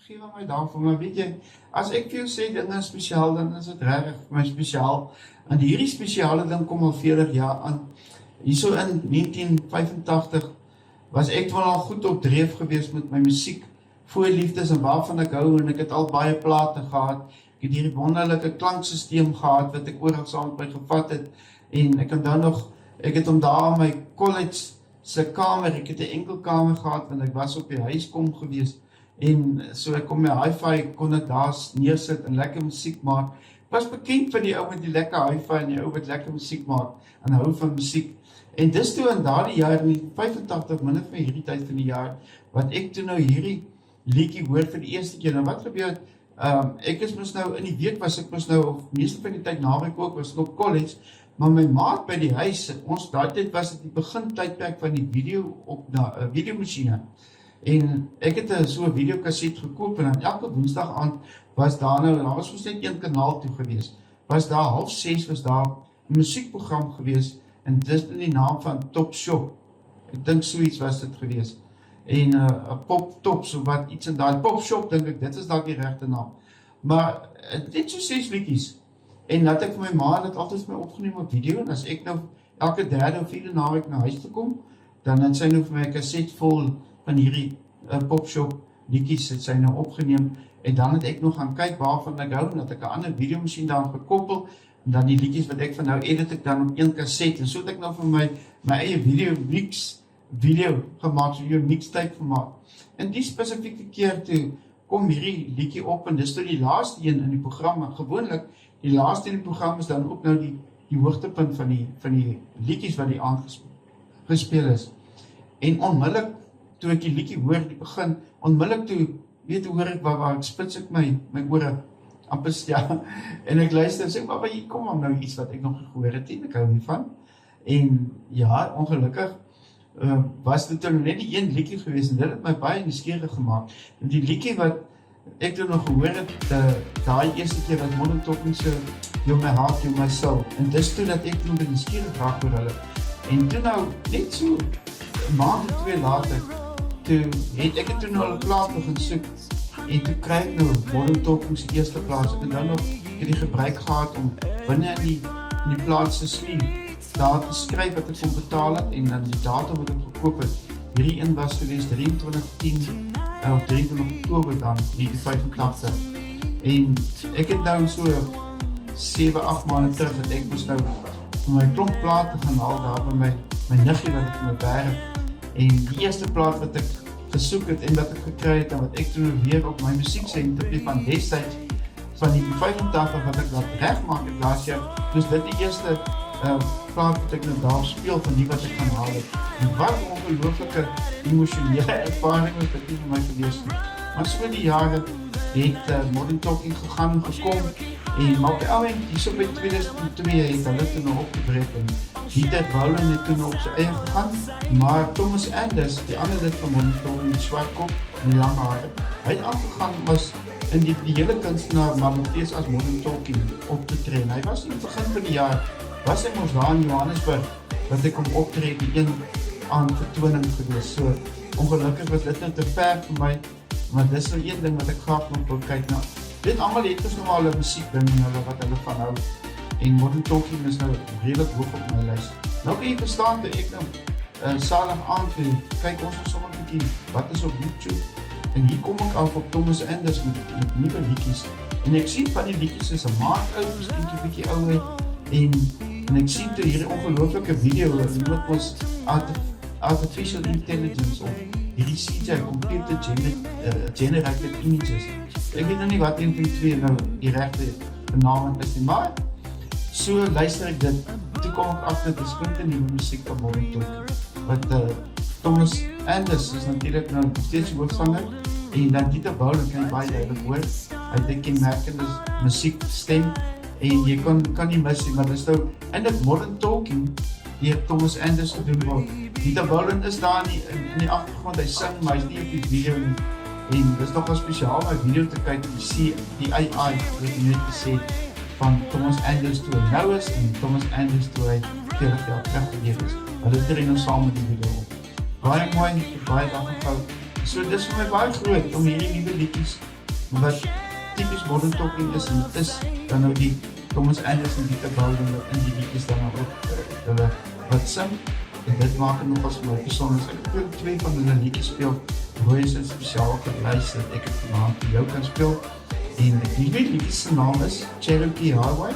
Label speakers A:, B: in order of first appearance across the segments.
A: gegee aan my daarvoor, maar weet jy, as ek vir jou sê dinge is spesiaal, dan is dit regtig vir my spesiaal. En hierdie spesiale ding kom al 40 jaar aan. Hierso in 1985 was ek wel al goed op dreef gewees met my musiek, voor liefdes en waarvan ek hou, en ek het al baie plate gehad. Ek het hierdie wonderlike klanksysteem gehad, wat ek oral saam met my gevat het, en ek kan dan nog, ek het om daar in my college se kamer, ek het 'n enkel kamer gehad, want ek was op die huiskom gewees, en so ek kon my hi-fi, kon ek daar neersit en lekker musiek maak. Ek was bekend van die ou met die lekker hi-fi en die ou wat lekker musiek maak, en hou van musiek. En dis toe in daardie jaar, in 85, minder van hierdie tyd van die jaar, wat ek toe nou hierdie liedjie hoor vir die eerste keer. Nou wat gebeur, ek is mos nou, in die week was ek mos nou, of meeste van die tyd naweek ook, was ek op college, maar my maat by die huis, ons daai tyd was dit die begin tydperk van die videomachine. En ek het so 'n videokaset gekoop, en dan elke woensdag aand was daar nou, daar was ons net een kanaal toe gewees, was daar 5:30 was daar 'n musiekprogram gewees, en dis in die naam van Top Shop. Ek dink so iets was dit gewees. En 'n Pop Top, so wat iets in daai Pop Shop, dink ek, dit is dalk die regte naam. Maar net so 6 liedjies. En dat ek vir my ma het altyd vir my opgeneem op video, en as ek nou elke derde of vierde naweek na huis toe kom, dan het sy nou vir my 'n kaset vol van hierdie Pop Shop liedjies het sy nou opgeneem, en dan het ek nog gaan kyk waarvan ek hou, en dat ek 'n ander videomasjien daaraan gekoppel, en dan die liedjies wat ek van nou edit ek dan op een kaset, en so het ek nou vir my eie video gemaak, so 'n mixtape gemaak. En die spesifieke keer toe kom hierdie liedjie op, en dis toe die laaste een in die program, gewoonlik, die laaste in die program is dan ook nou die hoogtepunt van die liedjies wat die aand gespeel is. En onmiddellik, toe ek die liedjie hoor, die begin, onmiddellik toe, weet hoor ek, waar ek spits ek my ore, amper ja, en ek luister en sê, maar hier kom dan nou iets wat ek nog gehoor het, en ek hou hiervan. En ja, ongelukkig, was dit toen net die een liedjie gewees, en dit het my baie nuuskierig gemaakt. En die liedjie wat ek toen nog gehoor het, daai eerste keer wat Modern Talking so, You're My Heart, You're My Soul, en dis toe dat ek toen nuuskierig raak oor hulle. En toe nou, net so, een maand of 2 later, toe het ek toen al 'n plaat begin soek, en toe kry ek nou Modern Talking se eerste plaas, en dan nog die gebruik gehad om binne in die plaat se sleeve, daar te skryf wat ek kon betaal het, en dan die datum wat ek gekoop het. Hierdie een was gewees 23/10, of 23 Oktober dan, 1985. En ek het nou so 7-8 maande terug, dat ek moes nou vir my klomp plate gaan haal, daar by my niggie wat ek in my berg. En die eerste plaat wat ek gesoek het, en wat ek gekry het, en wat ek toen weer op my musiekcentrum van destijds, van die 85 wat ek laat regmaak het laas jaar, dus dit die eerste plaat wat ek nou daar speel van die wat ek gaan haal het. En wat ongelooflike emosionele ervaring wat ek nie vir my gewees het. Maar so die jare het Modern Talking gekom, en maar op die ouend, hierso by 2002 het hulle toen nog opgebreek, en Dieter Bouwlen het toen op sy eie gegaan, maar Thomas Anders, die ander lid van Modern Talking, die swart kop en die lange hare, hy het aangegaan was in die hele kunstenaar, maar nog steeds as Modern Talking op te tree. Hy was in het begin van die jaar, was hy ons daar in Johannesburg, wat ek kom optree, die een aan vertoning gewees. So, ongelukkig was dit nou te ver vir my, maar dis nou een ding wat ek graag nog wil kyk na. Dit allemaal het ons nog al een muziek ding in hulle, wat hulle van hou. En Modern Talking is nou redelijk hoog op my lijst. Nou kan jy verstaan, toe ek nou salig aan toe, kyk ons is sommer een bykie, wat is op YouTube? En hier kom ek af op Thomas Anders met nieuwe liedjies. En ek sien van die liedjies is een maand oud, miskien een bykie ouder. En ek sien toe hierdie ongelooflike video, wat ons Artificial Intelligence, of hierdie CGI, Computer Generated Images. Ek weet nou nie wat een van die twee nou die regte benaming is nie, maar so luister ek dit, toe kom ek af dit is die nieuwe muziek van Modern Talking. Wat Thomas Anders is natuurlijk nou steeds hoofdsanger, en dan Dieter Bouwlen kan jy baie duidelik hoor, hy het 'n kenmerkende musiekstem, en jy kan nie mis nie, maar dit is nou in dit Modern Talking die Thomas Anders gedoen word. Dieter Bouwlen is daar in die agtergrond, hy sing, maar hy is nie op die video nie. En dit is nogal spesiaal om 'n video te kyk, jy sien die AI, wat jy net gesê, van Thomas Anders toe hy nou is, en Thomas Anders toe hy 40 jaar terug geleef is. Hulle tree nou saam met die video op. Baie mooi, baie dankie So dis vir my baie groot om hierdie nuwe liedjies wat tipies modern talking is, en dit is dan nou die Thomas Anderson die Bowden wat in die liedjies dan ook hulle wat sing, en dit maak het nogals vir my besonders. Ek het ook 2 van hulle liedjies speel, Roy is spesiaal gelys dat ek het vanavond vir jou kan speel, en die liedjies se naam is Cherokee Highway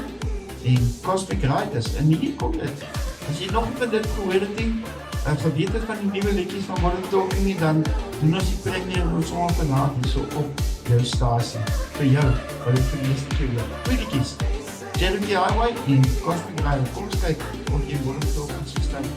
A: en Cosmic Riders, en hier kom dit. As jy nog nie dit gehoor het nie, geweet het van die nieuwe liedjies van Modern Talking nie, dan doen ons die premiere ons sommer vanavond hier so op jou stasie, vir jou, wat ek vir die eerste keer wil. 2 liedjies, Cherokee Highway en Cosmic Riders. Kom ons kyk of jy Modern Talking so staan.